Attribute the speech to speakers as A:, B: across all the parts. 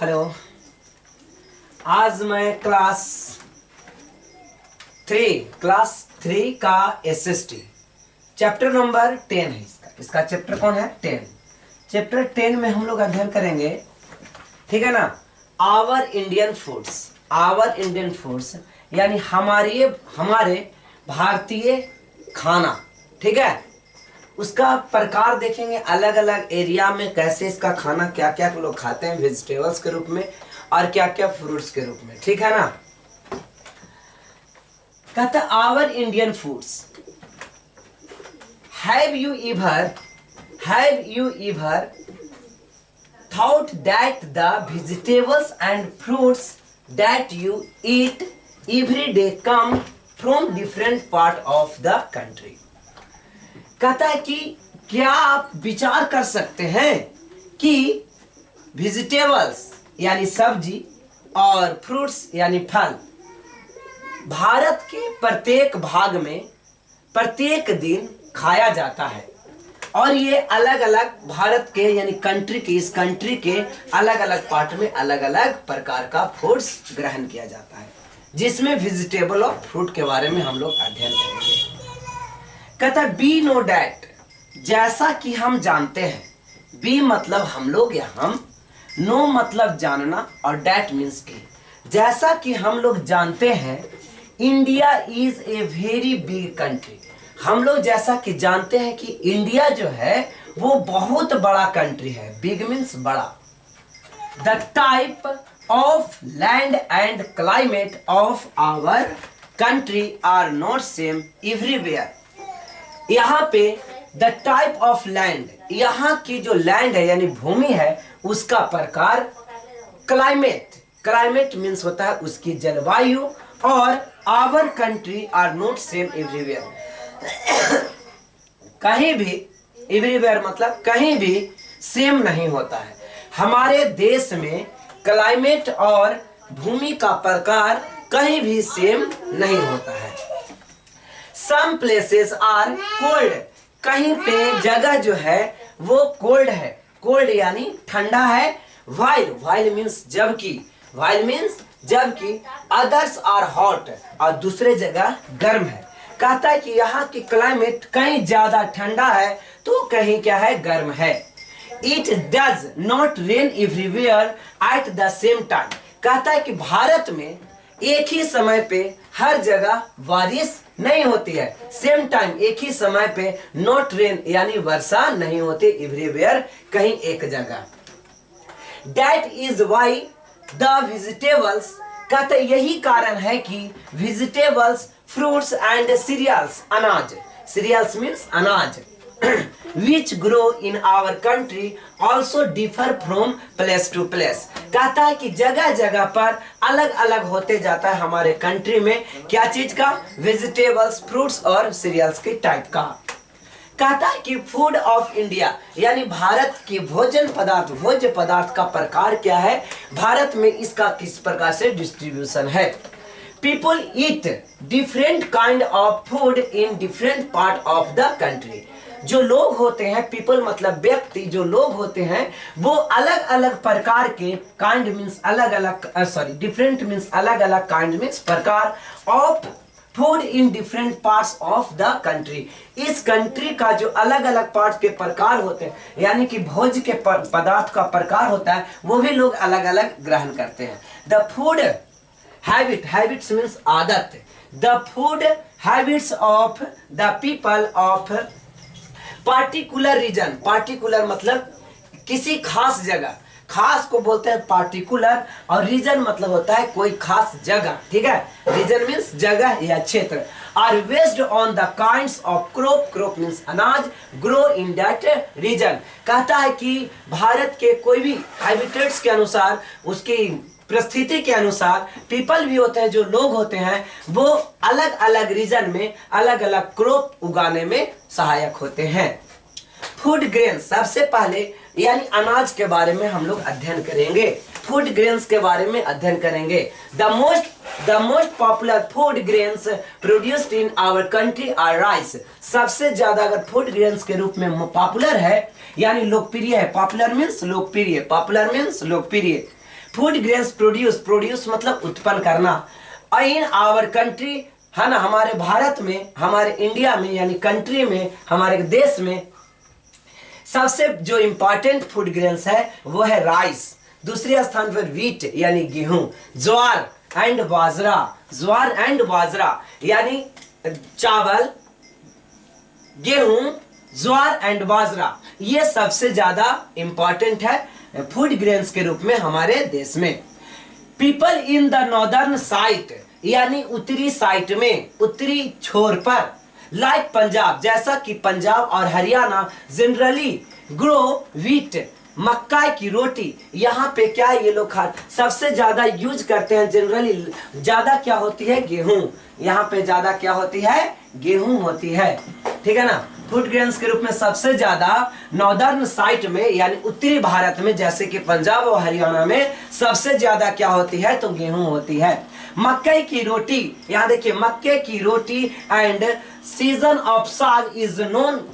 A: Hello. आज मैं class three का SST चैप्टर नंबर 10 है। इसका चैप्टर कौन है? 10। चैप्टर 10 में हम लोग अध्ययन करेंगे, ठीक है ना, आवर इंडियन फूड्स यानी हमारे भारतीय खाना, ठीक है। उसका प्रकार देखेंगे, अलग अलग एरिया में कैसे इसका खाना, क्या क्या लोग खाते हैं वेजिटेबल्स के रूप में और क्या क्या फ्रूट्स के रूप में, ठीक है ना। कहता our Indian foods, have you ever thought that the vegetables and fruits that you eat every day come from different part of the country। कहता है कि क्या आप विचार कर सकते हैं कि वेजिटेबल्स यानी सब्जी और फ्रूट्स यानी फल भारत के प्रत्येक भाग में प्रत्येक दिन खाया जाता है, और ये अलग अलग भारत के यानी इस कंट्री के अलग अलग पार्ट में अलग अलग प्रकार का फूड्स ग्रहण किया जाता है, जिसमें वेजिटेबल और फ्रूट के बारे में हम लोग अध्ययन करेंगे। कहता बी नो डैट, जैसा कि हम जानते हैं। बी मतलब हम लोग या हम, नो मतलब जानना, और डैट मीन्स की। जैसा कि हम लोग जानते हैं, India is a very big country. हम लोग जैसा कि जानते हैं कि इंडिया जो है वो बहुत बड़ा कंट्री है। बिग मीन्स बड़ा। The type of land and climate of our country are not same everywhere. यहाँ पे द टाइप ऑफ लैंड, यहाँ की जो लैंड है यानी भूमि है, उसका प्रकार, क्लाइमेट मीन्स होता है उसकी जलवायु, और our country are not same everywhere. कहीं भी, एवरीवेयर मतलब कहीं भी सेम नहीं होता है। हमारे देश में क्लाइमेट और भूमि का प्रकार कहीं भी सेम नहीं होता है। Some places are cold, कहीं पे जगह जो है वो कोल्ड है। कोल्ड यानी ठंडा है। while means जबकि others are hot, और दूसरे जगह गर्म है। कहता है कि यहाँ की क्लाइमेट कहीं ज्यादा ठंडा है तो कहीं क्या है, गर्म है। It does not rain everywhere at the same time। कहता है कि भारत में एक ही समय पे हर जगह बारिश नहीं होती है। सेम टाइम एक ही समय पे नॉट रेन यानी वर्षा नहीं होती एवरीवेयर, कहीं एक जगह। That is why the vegetables, कहते यही कारण है कि वेजिटेबल्स, फ्रूट्स एंड सीरियल्स, अनाज, सीरियल्स मीन्स अनाज, which grow in our country also differ from place to place। कहता है कि जगह जगह पर अलग अलग होते जाता है हमारे कंट्री में क्या चीज का, वेजिटेबल्स, फ्रूट्स और सीरियल्स के टाइप का। कहता है कि फूड ऑफ इंडिया यानी भारत के भोज्य पदार्थ का प्रकार क्या है, भारत में इसका किस प्रकार से डिस्ट्रीब्यूशन है। People eat different kind of food in different part of the country. जो लोग होते हैं, पीपल मतलब व्यक्ति, जो लोग होते हैं वो अलग अलग प्रकार के, काइंड मीन्स अलग अलग, डिफरेंट मीन्स अलग अलग, काइंड मीन्स प्रकार, of food in different parts of the country. इस कंट्री का जो अलग अलग पार्ट के प्रकार होते हैं यानी कि भोज्य के पदार्थ का प्रकार होता है, वो भी लोग अलग अलग ग्रहण करते हैं। द फूड हैबिट्स मीन्स आदत। The food habits of the people of particular reason, particular मतलब किसी खास जगह, खास को बोलते हैं पार्टिकुलर, और रीजन मतलब होता है कोई खास जगह, ठीक है। रीजन मीन्स जगह या क्षेत्र। Are based on the kinds of crop means अनाज, ग्रो इन दैट रीजन। कहता है कि भारत के कोई भी हैबिटेट्स के अनुसार, उसकी परिस्थिति के अनुसार, पीपल भी होते हैं, जो लोग होते हैं वो अलग अलग रीजन में अलग अलग क्रॉप उगाने में सहायक होते हैं। फूड ग्रेन, सबसे पहले यानी अनाज के बारे में हम लोग अध्ययन करेंगे, फूड ग्रेन्स के बारे में अध्ययन करेंगे। The most popular food grains produced in our country are rice. सबसे ज्यादा अगर फूड ग्रेन्स के रूप में पॉपुलर है यानी लोकप्रिय है, पॉपुलर मीन्स लोकप्रिय, फूड ग्रेन्स प्रोड्यूस मतलब उत्पन्न करना। इन आवर कंट्री, है ना, हमारे भारत में, हमारे इंडिया में, यानी कंट्री में, हमारे देश में सबसे जो इंपॉर्टेंट फूड ग्रेन्स है वो है राइस। दूसरे स्थान पर व्हीट यानी गेहूं, ज्वार एंड बाजरा, ज्वार एंड बाजरा यानी चावल, गेहूं, ज्वार एंड बाजरा, ये सबसे ज्यादा इंपॉर्टेंट है फूड ग्रेन्स के रूप में हमारे देश में। People in the northern site यानी उत्तरी साइट में, उत्तरी छोर पर, लाइक पंजाब, जैसा कि पंजाब और हरियाणा, जनरली ग्रो व्हीट, मक्का की रोटी। यहाँ पे क्या ये लोग सबसे ज्यादा यूज करते हैं, जनरली ज्यादा क्या होती है, गेहूं। यहाँ पे ज्यादा क्या होती है, गेहूं होती है, ठीक है ना। फूड ग्रेन्स के रूप में सबसे ज्यादा नॉर्दर्न साइट में यानी उत्तरी भारत में, जैसे कि पंजाब और हरियाणा में सबसे ज्यादा क्या होती है, तो गेहूं होती है। मक्के की रोटी, यहाँ देखिए, मक्के की रोटी एंड सीजन ऑफ साग is known,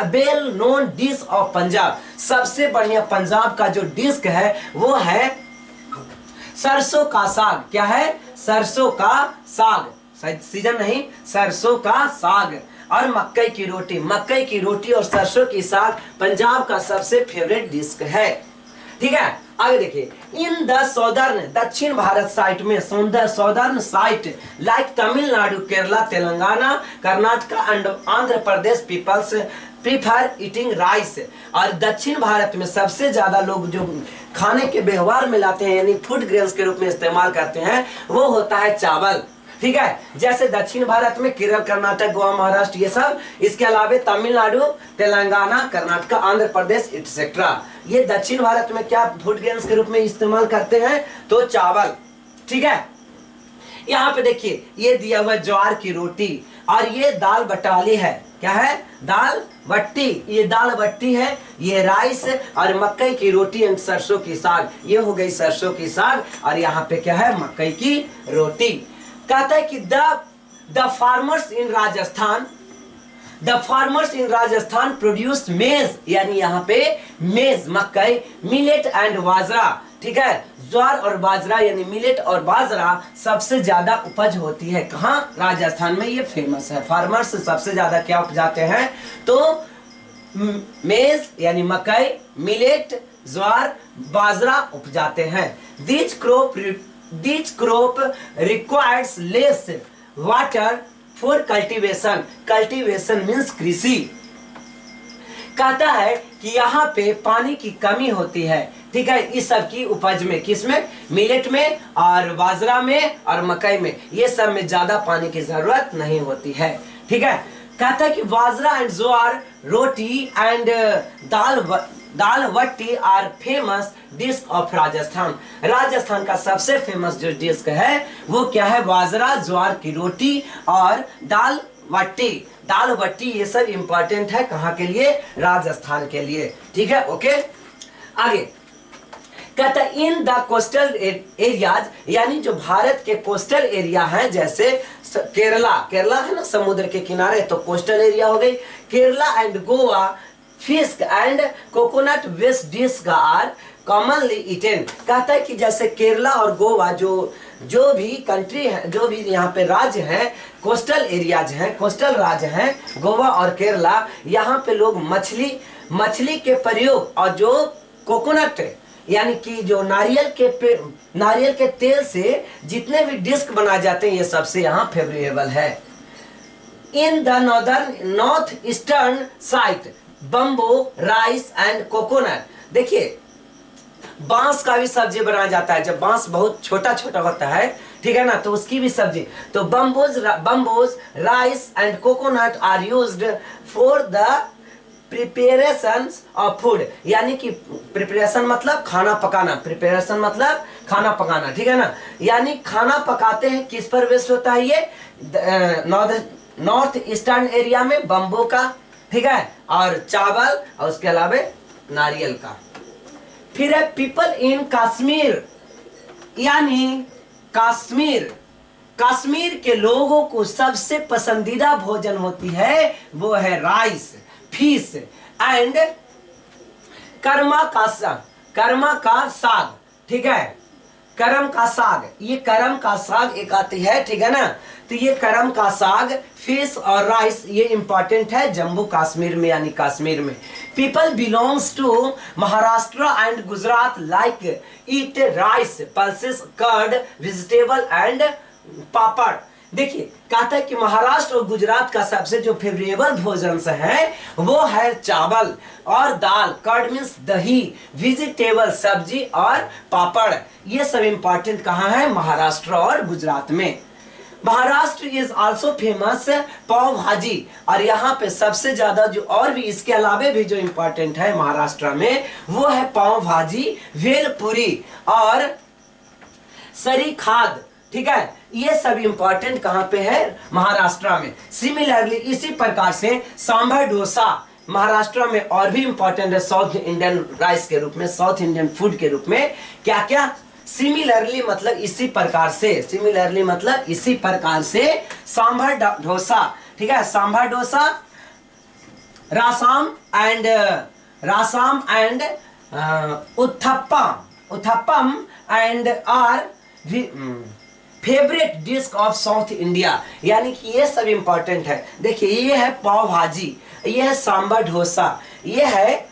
A: well known dish of Punjab. सबसे बढ़िया पंजाब का जो डिश है वो है सरसों का साग। क्या है, सरसों का साग, सीजन नहीं, सरसों का साग। और मक्के की रोटी, मक्के की रोटी और सरसों की साग पंजाब का सबसे फेवरेट डिश है, ठीक है। आगे देखिए, इन द सौदर्न, दक्षिण भारत साइट में, southern side like Tamil Nadu, Kerala, Telangana, Karnataka and Andhra Pradesh, peoples prefer eating rice. और दक्षिण भारत में सबसे ज्यादा लोग जो खाने के व्यवहार में लाते हैं यानी फूड ग्रेन्स के रूप में इस्तेमाल करते हैं वो होता है चावल, ठीक है। जैसे दक्षिण भारत में केरल, कर्नाटक, गोवा, महाराष्ट्र, ये सब। इसके अलावा तमिलनाडु, तेलंगाना, कर्नाटका, आंध्र प्रदेश एक्सेट्रा, ये दक्षिण भारत में क्या फूड ग्रेन्स के रूप में इस्तेमाल करते हैं, तो चावल, ठीक है। यहाँ पे देखिए, ये दिया हुआ ज्वार की रोटी और ये दाल बटाली है। क्या है, दाल बट्टी, ये दाल बट्टी है, ये राइस और मक्के की रोटी एंड सरसों की साग, ये हो गई सरसों की साग। और यहाँ पे क्या है, मक्के की रोटी। कहता है कि the farmers in Rajasthan, the farmers in Rajasthan produce मेज, यानी यहाँ पे मेज, मकई, मिलेट एंड बाजरा, ठीक है। ज्वार और बाजरा यानी मिलेट और बाजरा सबसे ज्यादा उपज होती है कहाँ, राजस्थान में, ये फेमस है। फार्मर्स सबसे ज्यादा क्या उपजाते हैं, तो मेज यानी मकई, मिलेट, ज्वार, बाजरा उपजाते हैं। These crop requires less water for cultivation. Cultivation means कृषि। कहता है कि यहाँ पे पानी की कमी होती है, ठीक है, इस सब की उपज में, किसमें, मिलेट में और बाजरा में और मकई में, ये सब में ज्यादा पानी की जरूरत नहीं होती है, ठीक है। कहता है कि bajra and jowar roti and dal batti are famous dish of Rajasthan. Rajasthan का सबसे फेमस जो डिश है वो क्या है, बाजरा, ज्वार की रोटी और दाल बट्टी। दाल बट्टी ये सब इंपॉर्टेंट है कहाँ के लिए, राजस्थान के लिए, ठीक है। ओके, आगे कहता है इन द कोस्टल एरियाज, यानी जो भारत के कोस्टल एरिया हैं, जैसे केरला, केरला है ना समुद्र के किनारे, तो कोस्टल एरिया हो गई। Kerala and Goa fish and coconut based dish का आर कॉमनली ईटेन। कहता है कि जैसे केरला और गोवा जो भी कंट्री है, जो भी यहाँ पे राज्य हैं, कोस्टल एरियाज हैं, कोस्टल राज्य हैं, गोवा और केरला, यहाँ पे लोग मछली के प्रयोग और जो कोकोनट यानी कि जो नारियल के तेल से जितने भी डिश बनाए जाते हैं ये सबसे यहाँ फेवरेबल है। In the north eastern site bamboo, rice and coconut. देखिए, बांस का भी सब्जी बनाया जाता है, जब बांस बहुत छोटा छोटा होता है, ठीक है ना, तो उसकी भी सब्जी। तो bamboos rice and coconut are used for the preparation of food, यानी कि प्रिपरेशन मतलब खाना पकाना, प्रिपरेशन मतलब खाना पकाना, ठीक है ना। यानी खाना पकाते हैं, किस पर बेस्ड होता है ये, नॉर्थ ईस्टर्न एरिया में बम्बो का, ठीक है, और चावल और उसके अलावा नारियल का। फिर है पीपल इन कश्मीर, यानी कश्मीर के लोगों को सबसे पसंदीदा भोजन होती है वो है राइस, फिश एंड कर्मा का साग, ठीक है। करम का साग, ये करम का साग एक आती है, ठीक है ना। तो ये करम का साग, फिश और राइस, ये इंपॉर्टेंट है जम्मू कश्मीर में यानी कश्मीर में। People belongs to Maharashtra and Gujarat like eat rice, pulses, curd, vegetable and papad. देखिए कहता है कि महाराष्ट्र और गुजरात का सबसे जो फेवरेबल भोजन से है वो है चावल और दाल, कर्ड मीन्स दही, वेजिटेबल सब्जी और पापड़। ये सब इंपॉर्टेंट कहाँ है? महाराष्ट्र और गुजरात में। महाराष्ट्र इज आल्सो फेमस पाव भाजी, और यहाँ पे सबसे ज्यादा जो और भी इसके अलावे भी जो इंपॉर्टेंट है महाराष्ट्र में वो है पाव भाजी, भेलपुरी और सरीखाद, ठीक है। ये सब इंपॉर्टेंट कहां पे है? महाराष्ट्र में। सिमिलरली इसी प्रकार से सांभर डोसा महाराष्ट्र में और भी इंपॉर्टेंट है साउथ इंडियन राइस के रूप में, साउथ इंडियन फूड के रूप में। क्या क्या? सिमिलरली मतलब इसी प्रकार से, सिमिलरली मतलब इसी प्रकार से सांभर डोसा, ठीक है। Sambar dosa, rasam and uttapam and are favourite dish of south India, यानी कि ये सब इंपॉर्टेंट है। देखिए ये है पाव भाजी, ये है सांभर डोसा, ये है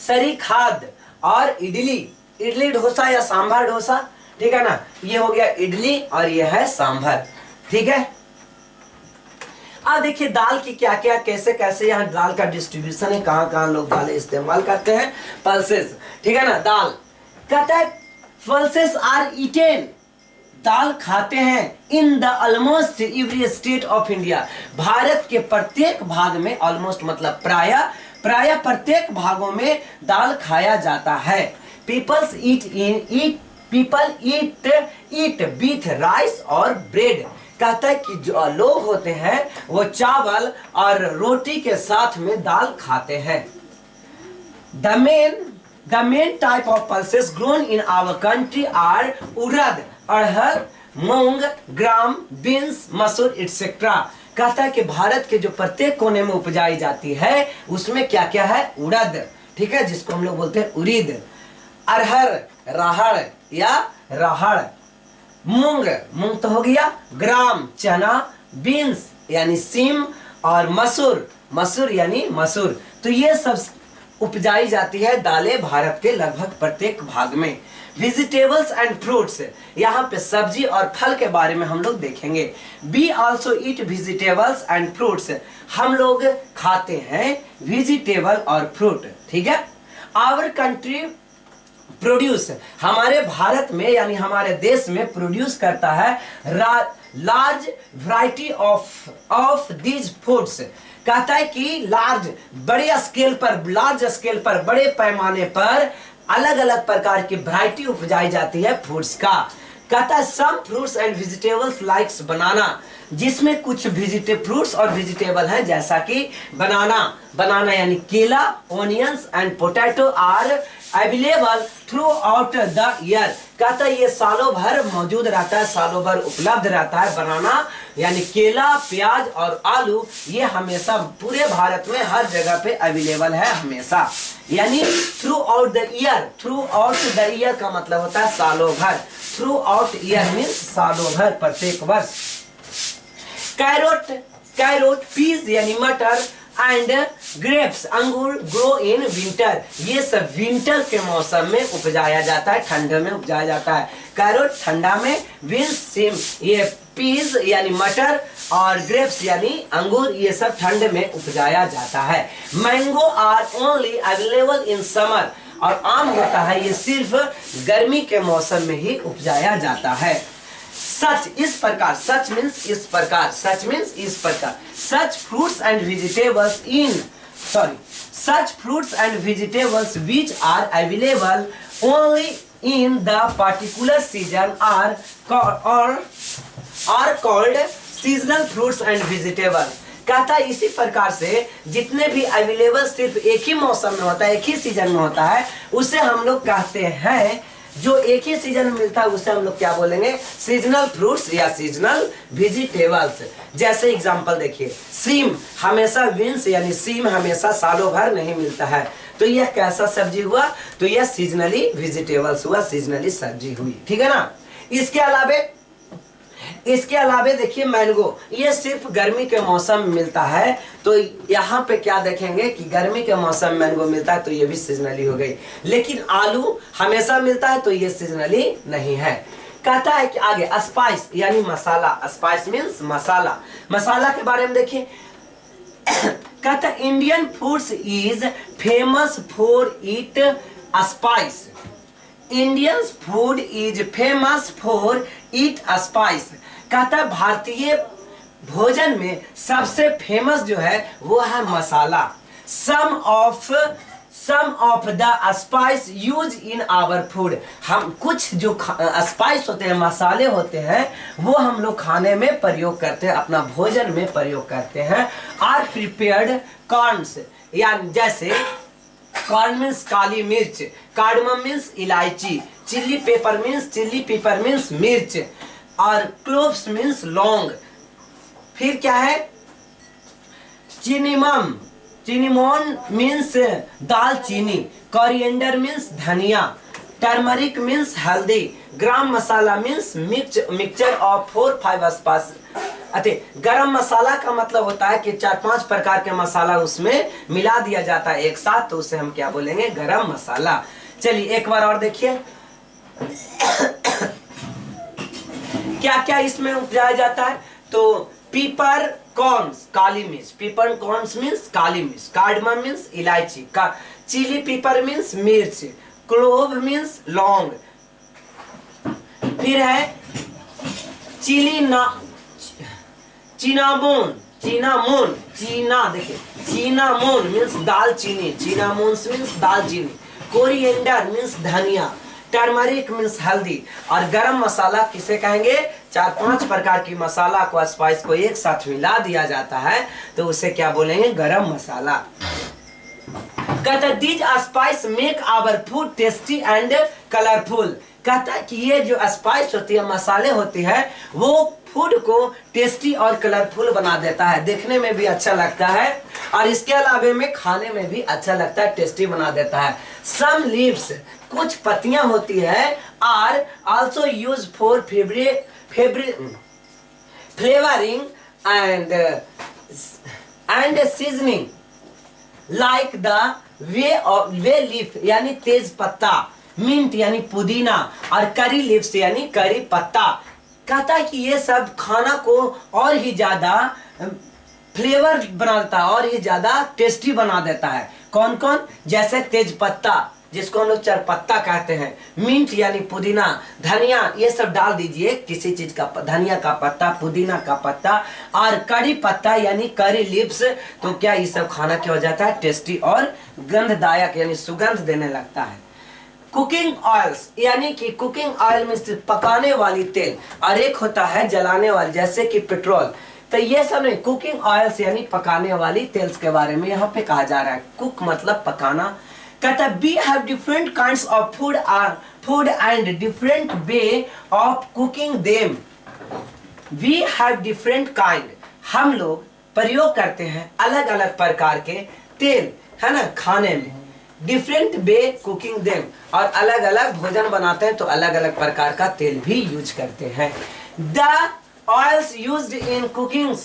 A: सरीखाद और इडली, इडली डोसा या सांभर डोसा, ठीक है ना। ये हो गया इडली और ये है सांभर, ठीक है। अब देखिए दाल की क्या क्या, कैसे कैसे यहाँ दाल का डिस्ट्रीब्यूशन है, कहाँ कहाँ लोग दाल इस्तेमाल करते हैं। पल्सेस, ठीक है ना। दाल कहता है पल्सेस आर ईटेन, दाल खाते हैं in the almost every state of India, भारत के प्रत्येक भाग में, ऑलमोस्ट मतलब प्राय प्रत्येक भागों में दाल खाया जाता है। पीपल ईट विथ राइस और ब्रेड, कहता है कि जो लोग होते हैं वो चावल और रोटी के साथ में दाल खाते हैं। The main type of pulses grown in our country are urad, arhar, moong, gram, beans, मसूर etc. कहता है कि भारत के जो प्रत्येक कोने में उपजाई जाती है उसमें क्या क्या है? उड़द, ठीक है, जिसको हम लोग बोलते हैं उड़ीद, अरहर, राहड़ या राहड़, मूंग तो हो गया, ग्राम चना, बीन्स यानी सीम, और मसूर यानी मसूर। तो ये सब उपजाई जाती है दालें भारत के लगभग प्रत्येक भाग में। वेजिटेबल्स एंड फ्रूट्स, यहाँ पे सब्जी और फल के बारे में हम लोग देखेंगे। We also eat vegetables and fruits, हम लोग खाते हैं वेजिटेबल और फ्रूट, ठीक है। आवर कंट्री प्रोड्यूस, हमारे भारत में यानी हमारे देश में प्रोड्यूस करता है large variety of these foods, कहता है कि लार्ज स्केल पर बड़े पैमाने पर अलग अलग प्रकार की वैरायटी उपजाई जाती है फ्रूट्स का। कहता है some fruits and vegetables likes banana, जिसमें कुछ फ्रूट्स और वेजिटेबल हैं जैसा कि बनाना यानी केला, onions and potato are available throughout the year, कहता है ये सालों भर मौजूद रहता है, सालों भर उपलब्ध रहता है। बनाना यानी केला, प्याज और आलू, ये हमेशा पूरे भारत में हर जगह पे अवेलेबल है हमेशा, यानी through out the year. Through out the year का मतलब होता है सालों भर, थ्रू आउट ईयर मीन्स सालों भर, प्रत्येक वर्ष। कैरोट, पीस यानी मटर, एंड ग्रेप्स, अंगूर, ग्रो इन विंटर, ये सब विंटर के मौसम में उपजाया जाता है, ठंडे में उपजाया जाता है। कैरोट ठंडा में, बीन्स सेम, ये पीस यानी मटर और ग्रेप्स यानी अंगूर, ये सब ठंड में उपजाया जाता है। Mango are only available in summer, और आम होता है ये सिर्फ गर्मी के मौसम में ही उपजाया जाता है। सच इस प्रकार, सच मीन्स इस प्रकार, सच मीन्स इस प्रकार, such fruits and vegetables which are available only in the particular season are called seasonal fruits and vegetable, कहता है इसी प्रकार से जितने भी अवेलेबल सिर्फ एक ही मौसम में होता है, एक ही सीजन में होता है, उसे हम लोग कहते हैं जो एक ही सीजन में मिलता है उसे हम लोग क्या बोलेंगे, सीजनल फ्रूट्स या सीजनल वेजिटेबल्स। जैसे एग्जांपल देखिए, सीम हमेशा विंस यानी सीम हमेशा सालों भर नहीं मिलता है, तो यह कैसा सब्जी हुआ, तो यह सीजनली वेजिटेबल्स हुआ, सीजनली सब्जी हुई, ठीक है ना। इसके अलावे देखिए मैंगो, ये सिर्फ गर्मी के मौसम में मिलता है, तो यहाँ पे क्या देखेंगे कि गर्मी के मौसम में मैंगो मिलता है, तो ये भी सीजनली हो गई। लेकिन आलू हमेशा मिलता है, तो ये सीजनली नहीं है। कहता है कि आगे स्पाइस यानी मसाला, स्पाइस मीन्स मसाला। मसाला के बारे में देखिए, कहता है Indian foods is famous for it spice. Indian food is famous for it spice. कहता है भारतीय भोजन में सबसे फेमस जो है वो है मसाला। Some of the spice use in our food. हम कुछ जो स्पाइस होते हैं, मसाले होते हैं, वो हम लोग खाने में प्रयोग करते हैं, अपना भोजन में प्रयोग करते हैं। आर प्रिपेयर्ड कॉर्न्स, या जैसे कॉर्न मीन्स काली मिर्च, कार्डमम मीन्स इलायची, चिल्ली पेपर मीन्स मिर्च, और क्लोव्स मीन्स लौंग। फिर क्या है, चिनिमोन मीन्स दालचीनी, कोरिएंडर मीन्स धनिया, टर्मरिक मीन्स हल्दी, ग्राम मसाला मीन्स मिक्सचर ऑफ 4-5 स्पाइस। गरम मसाला का मतलब होता है कि 4-5 प्रकार के मसाला उसमें मिला दिया जाता है एक साथ, तो उसे हम क्या बोलेंगे, गरम मसाला। चलिए एक बार और देखिए क्या क्या इसमें उपजाया जाता है। तो पीपर कॉर्न्स काली मिर्च, पीपर कॉर्न्स मीन्स काली मिर्च, कार्डमम मीन्स इलायची, चिली पेपर मीन्स मिर्च, क्लोव मीन्स लौंग। फिर है चिनामोन मीन्स दालचीनी, कोरिएंडर मीन्स धनिया, टर्मरिक मीन्स हल्दी, और गरम मसाला किसे कहेंगे, 4-5 प्रकार की मसाला को, स्पाइस को एक साथ मिला दिया जाता है, तो उसे क्या बोलेंगे, गरम मसाला। कहता है these spices make our food tasty and colourful. कहता है कि ये जो स्पाइस होती है, मसाले होती है, वो फूड को टेस्टी और कलरफुल बना देता है, देखने में भी अच्छा लगता है, और इसके अलावे में खाने में भी अच्छा लगता है, टेस्टी बना देता है। सम लीव्स, कुछ पत्तियां होती है, are also use for flavouring and seasoning like the bay leaf यानी तेज पत्ता, मिंट यानी पुदीना, और करी लीव्स यानी करी पत्ता। कहता है कि ये सब खाना को और ही ज्यादा फ्लेवर बनाता है, और ही ज्यादा टेस्टी बना देता है। कौन कौन, जैसे तेज पत्ता जिसको हम लोग चरपत्ता कहते हैं, मिंट यानी पुदीना, धनिया, ये सब डाल दीजिए किसी चीज का, धनिया का पत्ता, पुदीना का पत्ता, और करी पत्ता यानी करी लीव्स, तो क्या ये सब खाना क्या हो जाता है, टेस्टी और गंधदायक यानी सुगंध देने लगता है। कुकिंग ऑयल्स यानी कि कुकिंग ऑयल में पकाने वाली तेल, और एक होता है जलाने वाली जैसे कि पेट्रोल, तो ये सब नहीं, कुकिंग ऑयल्स यानी पकाने वाली तेल्स के बारे में यहाँ पे कहा जा रहा है। कुक मतलब पकाना। कहता है we have different kinds of food and different way of cooking them. We have different kind, हम लोग प्रयोग करते हैं अलग अलग प्रकार के तेल, है ना, खाने में। डिफरेंट वे कुकिंग देम, और अलग अलग भोजन बनाते हैं तो अलग अलग प्रकार का तेल भी यूज करते हैं। The oils used in cooking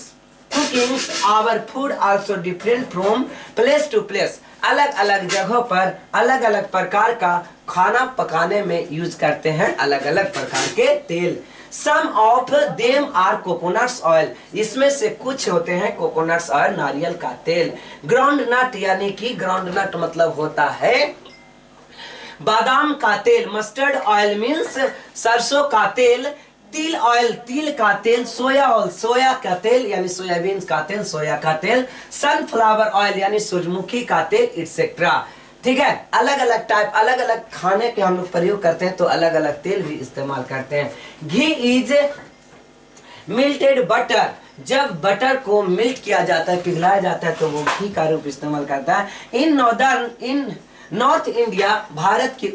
A: our food also different from place to place. अलग अलग जगहों पर अलग अलग प्रकार का खाना पकाने में यूज करते हैं अलग अलग प्रकार के तेल। Some of them are coconuts oil, इसमें से कुछ होते हैं कोकोनट्स ऑयल, नारियल का तेल। ग्राउंड नट यानी कि ग्राउंड नट मतलब होता है बादाम का तेल। मस्टर्ड ऑयल मीन्स सरसों का तेल। तिल ऑयल, तिल का तेल। सोया ऑयल, सोया का तेल यानी सोयाबीन का तेल, सोया का तेल। सनफ्लावर ऑयल यानी सूरजमुखी का तेल, इटसेट्रा। ठीक है, अलग अलग टाइप, अलग अलग खाने के हम लोग प्रयोग करते हैं तो अलग अलग तेल भी इस्तेमाल करते हैं। घी इज मिल्टेड बटर, जब बटर को मिल्ट किया जाता है, पिघलाया जाता है, तो वो घी का रूप इस्तेमाल करता है। इन नॉर्थ इंडिया, भारत के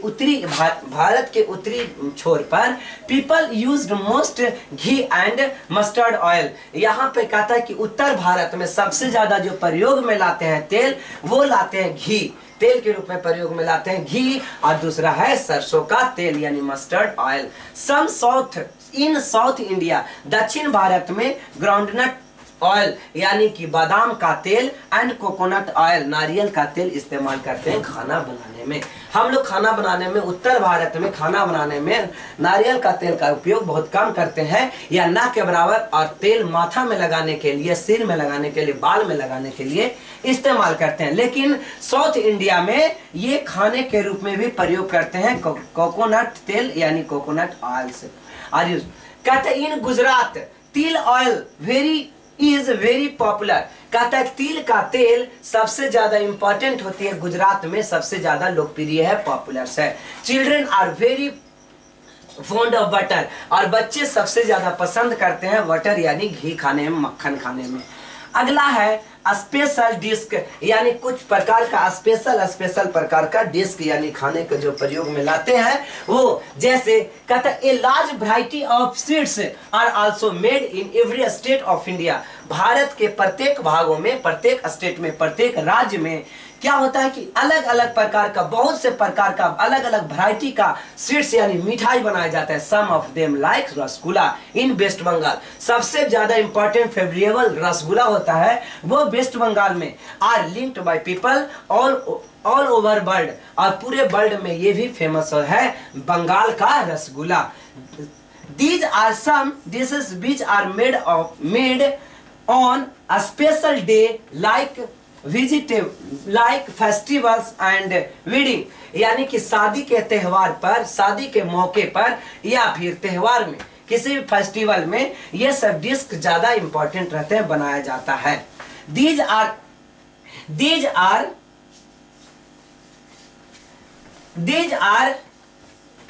A: उत्तरी छोर पर people used most ghee and mustard oil. यहाँ पे कहता है कि उत्तर भारत में सबसे ज्यादा जो प्रयोग में लाते हैं तेल, वो लाते हैं घी, तेल के रूप में प्रयोग में लाते हैं घी, और दूसरा है सरसों का तेल यानी मस्टर्ड ऑयल। साउथ इंडिया, दक्षिण भारत में ग्राउंडनट ऑयल यानी कि बादाम का तेल एंड कोकोनट ऑयल, नारियल का तेल इस्तेमाल करते हैं खाना बनाने में। हम लोग खाना बनाने में, उत्तर भारत में खाना बनाने में नारियल का तेल का उपयोग बहुत कम करते हैं, या ना के बराबर, और तेल माथा में लगाने के लिए, सिर में लगाने के लिए, बाल में लगाने के लिए इस्तेमाल करते हैं। लेकिन साउथ इंडिया में ये खाने के रूप में भी प्रयोग करते हैं कोकोनट तेल यानी कोकोनट ऑयल से। और कहते हैं इन गुजरात तिल ऑयल इज वेरी पॉपुलर। कहता है तिल का तेल सबसे ज्यादा इंपॉर्टेंट होती है गुजरात में, सबसे ज्यादा लोकप्रिय है, पॉपुलर है। Children are very fond of butter, और बच्चे सबसे ज्यादा पसंद करते हैं बटर यानी घी खाने में, मक्खन खाने में। अगला है स्पेशल डिस्क, यानी कुछ प्रकार का स्पेशल प्रकार का डिस्क यानी खाने के जो प्रयोग में लाते हैं वो, जैसे कहता है a large variety of sweets are also made in every state of India. भारत के प्रत्येक भागों में, प्रत्येक स्टेट में, प्रत्येक राज्य में क्या होता है कि अलग अलग प्रकार का, बहुत से प्रकार का, अलग अलग वैरायटी का स्वीट्स यानी मिठाई बनाया जाता है। Some of them like rasgulla in west Bengal, सबसे ज्यादा इंपॉर्टेंट फेवरेबल रसगुल्ला होता है वो वेस्ट बंगाल में। Are linked by people all over world, और पूरे वर्ल्ड में ये भी फेमस है बंगाल का rasgulla. These are some dishes which are made on a special day like festivals and wedding, यानी कि शादी के त्योहार पर, शादी के मौके पर, या फिर त्योहार में, किसी भी फेस्टिवल में ये सब डिश ज्यादा इंपॉर्टेंट रहते हैं, बनाया जाता है। These are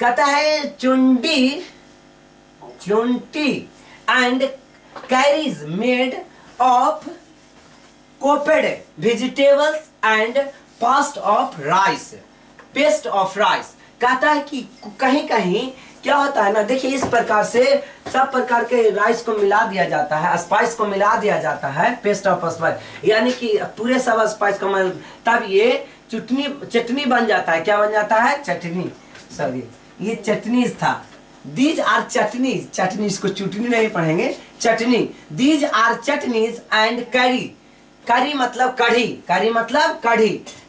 A: कहता है chundi and curries made of cooked vegetables and paste of rice। कहता है कि कहीं कहीं क्या होता है ना, देखिए इस प्रकार से सब प्रकार के राइस को मिला दिया जाता है, स्पाइस को मिला दिया जाता है, पेस्ट ऑफ स्पाइस यानी कि पूरे सब स्पाइस को मिला, तब ये चटनी बन जाता है। क्या बन जाता है? चटनी। सॉरी, ये चटनीज था। दीज आर चटनीज को चुटनी नहीं पढ़ेंगे, चटनी। दीज आर चटनीज एंड करी मतलब कढ़ी।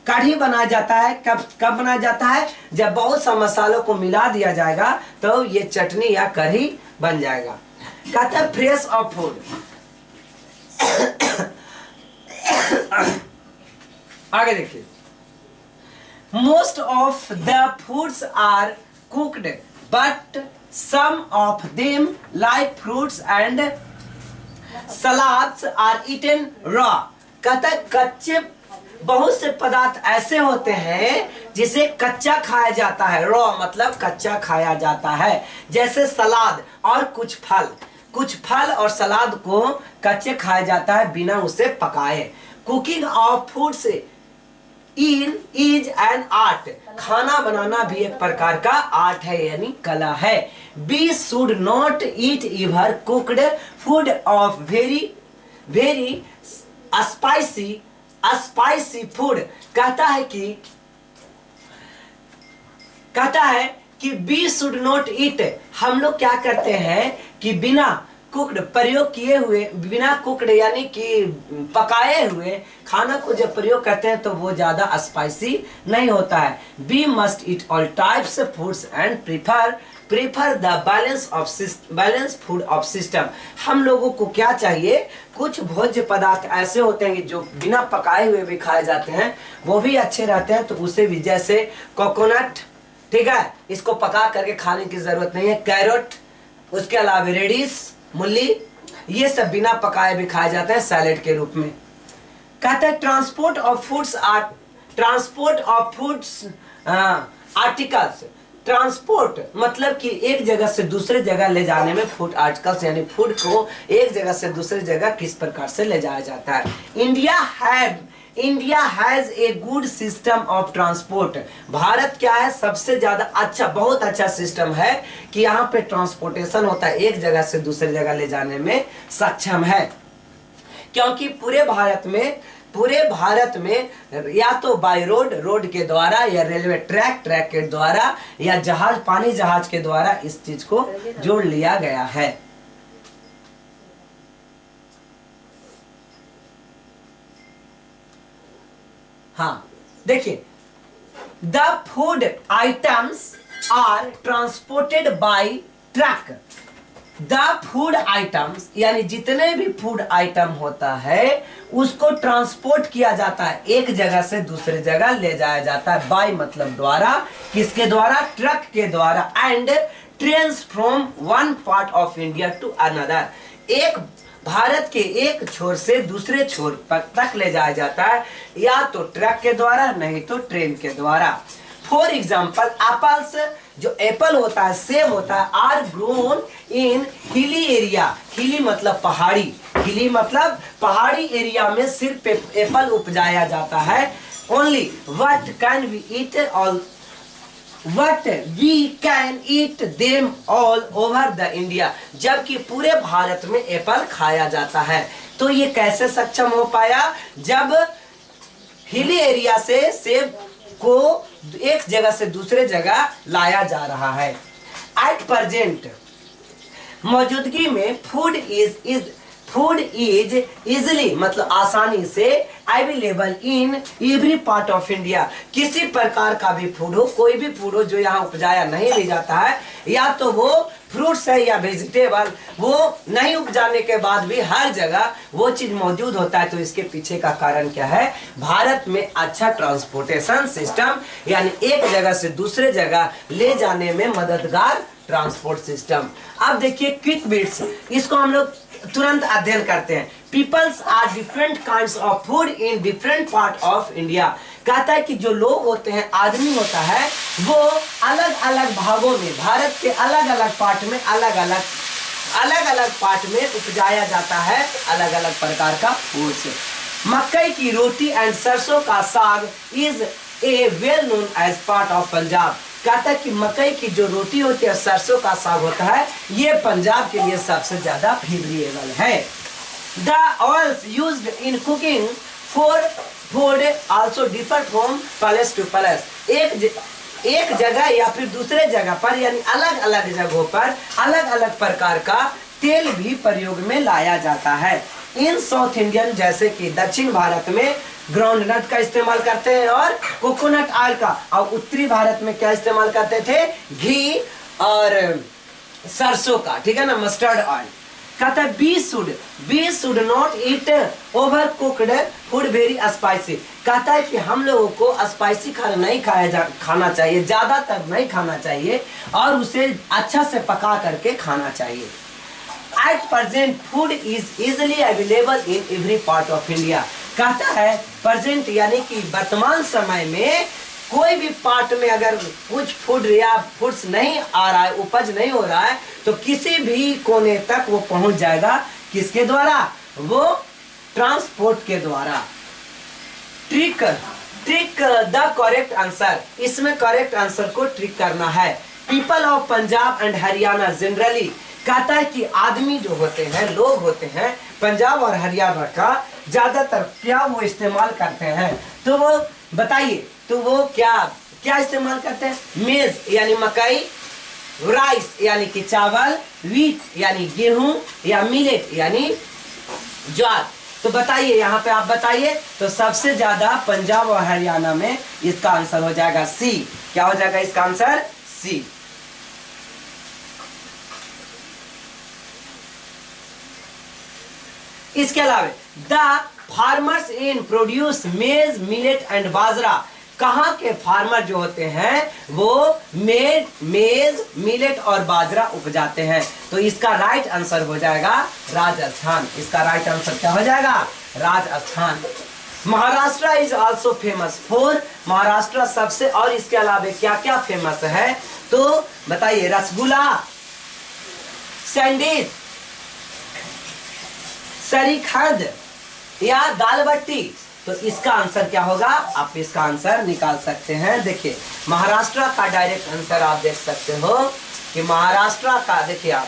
A: कढ़ी बनाया जाता है कब बनाया जाता है? जब बहुत सा मसालों को मिला दिया जाएगा तो ये चटनी या कढ़ी बन जाएगा। कहता है फ्रेश ऑफ फूड। आगे देखिए, most of the foods are cooked but some of them like fruits and salads are eaten raw. कहता है कच्चे बहुत से पदार्थ ऐसे होते हैं जिसे कच्चा खाया जाता है, रॉ मतलब कच्चा खाया जाता है। जैसे सलाद और कुछ फल और सलाद को कच्चे खाया जाता है बिना उसे पकाए। Cooking of foods is an art. खाना बनाना भी एक प्रकार का आर्ट है यानी कला है। We should not eat ever cooked food of very spicy food. कहता है कि वी शुड नॉट ईट, हम लोग क्या करते हैं कि बिना कुक्ड प्रयोग किए हुए, बिना कुक्ड यानी कि पकाए हुए खाना को जब प्रयोग करते हैं तो वो ज्यादा स्पाइसी नहीं होता है। We must eat all types foods and prefer the balance food of system. हम लोगों को क्या चाहिए, कुछ भोज्य पदार्थ ऐसे होते हैं जो बिना पकाए हुए भी खाए जाते हैं, वो भी अच्छे रहते हैं। तो उसे भी, जैसे कोकोनट, ठीक है, इसको पका करके खाने की जरूरत नहीं है। कैरेट, उसके अलावा रेडिश, मूली, ये सब बिना पकाए भी खाए जाते हैं सैलेड के रूप में। कहते हैं transport of foods articles. Transport मतलब कि एक जगह से दूसरे जगह ले जाने में फूड आर्टिकल्स यानी फूड को एक जगह से दूसरे जगह किस प्रकार से ले जाया जाता है। India has a good system of transport. Bharat क्या है, सबसे ज्यादा अच्छा, बहुत अच्छा सिस्टम है कि यहाँ पे ट्रांसपोर्टेशन होता है, एक जगह से दूसरी जगह ले जाने में सक्षम है। क्योंकि पूरे भारत में या तो बाय रोड के द्वारा, या रेलवे ट्रैक के द्वारा, या जहाज, पानी जहाज के द्वारा इस चीज को जोड़ लिया गया है। हाँ देखिए, the food items are transported by truck. The food items यानी जितने भी फूड आइटम होता है उसको ट्रांसपोर्ट किया जाता है, एक जगह से दूसरे जगह ले जाया जाता है। बाय मतलब द्वारा, किसके द्वारा, ट्रक के द्वारा। And trains from one part of India to another, एक भारत के एक छोर से दूसरे छोर तक ले जाया जाता है, या तो ट्रक के द्वारा, नहीं तो ट्रेन के द्वारा। फॉर एग्जाम्पल, एप्पल्स, जो एप्पल होता है, सेब होता है, are grown in hilly area. हिली मतलब पहाड़ी, हिली मतलब पहाड़ी एरिया में सिर्फ एप्पल उपजाया जाता है। Only what can we eat all, What we can eat them all over the India, जबकि पूरे भारत में एप्पल खाया जाता है। तो ये कैसे सक्षम हो पाया, जब हिली एरिया से सेब को एक जगह से दूसरे जगह लाया जा रहा है। एट प्रेजेंट, मौजूदगी में फूड इज इजिली मतलब आसानी से available in every part of India. किसी प्रकार का भी फूड हो, कोई भी फूड हो जो यहाँ उपजाया नहीं ले जाता है, या तो वो फ्रूट्स है या वेजिटेबल, वो नहीं उपजाने के बाद भी हर जगह वो चीज मौजूद होता है। तो इसके पीछे का कारण क्या है, भारत में अच्छा ट्रांसपोर्टेशन सिस्टम, यानी एक जगह से दूसरे जगह ले जाने में मददगार ट्रांसपोर्ट सिस्टम। अब देखिए क्विक बिट्स, इसको हम लोग तुरंत अध्ययन करते हैं। Peoples are different kinds of food in different part of India. कहता है कि जो लोग होते हैं, आदमी होता है, वो अलग अलग भागों में, भारत के अलग अलग पार्ट में, अलग अलग पार्ट में उपजाया जाता है अलग अलग प्रकार का फूड। मकई की रोटी and sarson ka saag is a well known as part of Punjab. कहता है कि मकई की जो रोटी होती है, सरसों का साग होता है, ये पंजाब के लिए सबसे ज्यादा फेवरेबल है। The oils used in cooking for food also differ from place to place. एक जगह या फिर दूसरे जगह पर, यानी अलग अलग जगहों पर अलग अलग प्रकार का तेल भी प्रयोग में लाया जाता है। इन साउथ इंडियन, जैसे कि दक्षिण भारत में ग्राउंड नट का इस्तेमाल करते हैं और कोकोनट ऑयल का, और उत्तरी भारत में क्या इस्तेमाल करते थे, घी और सरसों का, ठीक है ना, मस्टर्ड ऑयल। कहता है be should not eat over cooked food very spicy. कहता है कि हम लोगों को स्पाइसी खाना नहीं खाना चाहिए, ज्यादातर नहीं खाना चाहिए, और उसे अच्छा से पका करके खाना चाहिए। At present food is easily available in every part of India। कहता है प्रेजेंट यानी कि वर्तमान समय में कोई भी पार्ट में अगर कुछ फूड या फूड्स नहीं आ रहा है, उपज नहीं हो रहा है, तो किसी भी कोने तक वो पहुंच जाएगा। किसके द्वारा, वो ट्रांसपोर्ट के द्वारा। ट्रिक द करेक्ट आंसर, इसमें करेक्ट आंसर को ट्रिक करना है। People of Punjab and Haryana generally, कहता है कि आदमी जो होते हैं, लोग होते हैं पंजाब और हरियाणा का, ज्यादातर क्या वो इस्तेमाल करते हैं, तो वो बताइए, तो वो क्या इस्तेमाल करते हैं। मेज यानी मकई, राइस यानी कि चावल, व्हीट यानी गेहूं, या मिलेट यानी ज्वार। तो बताइए, यहाँ पे आप बताइए, तो सबसे ज्यादा पंजाब और हरियाणा में इसका आंसर हो जाएगा सी। क्या हो जाएगा इसका आंसर, सी। इसके अलावा द फार्मर्स इन प्रोड्यूस मेज, मिलेट एंड बाजरा। कहाँ के फार्मर जो होते हैं वो मेज, मिलेट और बाजरा उपजाते हैं। तो इसका राइट आंसर हो जाएगा राजस्थान। इसका राइट आंसर क्या हो जाएगा, Rajasthan. Maharashtra is also famous for, Maharashtra सबसे, और इसके अलावा क्या क्या फेमस है, तो बताइए। रसगुल्ला, सैंडविच, श्रीखंड या दाल बट्टी, तो इसका आंसर क्या होगा, आप इसका आंसर निकाल सकते हैं। देखिए महाराष्ट्र का डायरेक्ट आंसर आप देख सकते हो कि महाराष्ट्र का, देखिए आप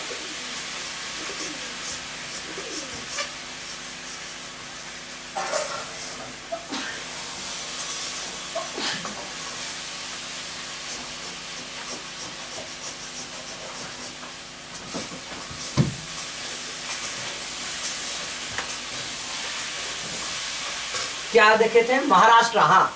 A: क्या देखे थे, महाराष्ट्र, हाँ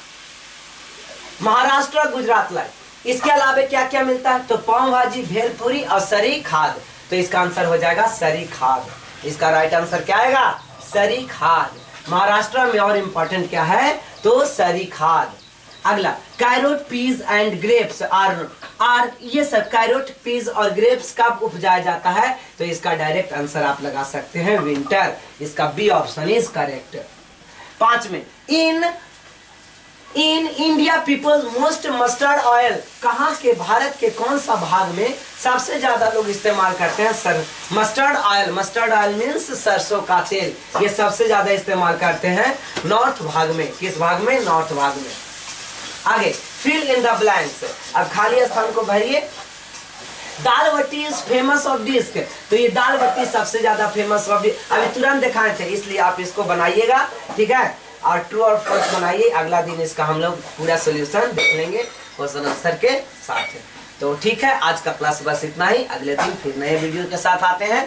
A: महाराष्ट्र गुजरात लाइन। इसके अलावा क्या क्या मिलता है, तो पाव भाजी, भेलपुरी और सरी खाद। तो इसका आंसर हो जाएगा सरी खाद। इसका राइट आंसर क्या आएगा, सरी खाद। महाराष्ट्र में और इंपॉर्टेंट क्या है, तो सरी खाद। अगला carrot, peas and grapes are ये सब कैरोट, पीज और ग्रेप्स कब उपजाया जाता है, तो इसका डायरेक्ट आंसर आप लगा सकते हैं विंटर। इसका बी ऑप्शन इज करेक्ट। 5 में in India people most mustard oil, कहाँ के, भारत के कौन सा भाग में सबसे ज्यादा लोग इस्तेमाल करते हैं sir mustard oil. Mustard oil means सरसों का तेल, ये सबसे ज्यादा इस्तेमाल करते हैं नॉर्थ भाग में। किस भाग में, नॉर्थ भाग में। आगे फिल इन द ब्लैंक्स, अब खाली स्थान को भरिए। दाल बट्टी इज फेमस ऑफ डिश, तो ये दाल बट्टी सबसे ज्यादा फेमस ऑफ डिश, अभी तुरंत दिखाए थे इसलिए आप इसको बनाइएगा, ठीक है, और ट्रू और फॉल्स बनाइए। अगला दिन इसका हम लोग पूरा सोल्यूशन देख लेंगे क्वेश्चन आंसर के साथ। तो ठीक है, आज का क्लास बस इतना ही, अगले दिन फिर नए वीडियो के साथ आते हैं।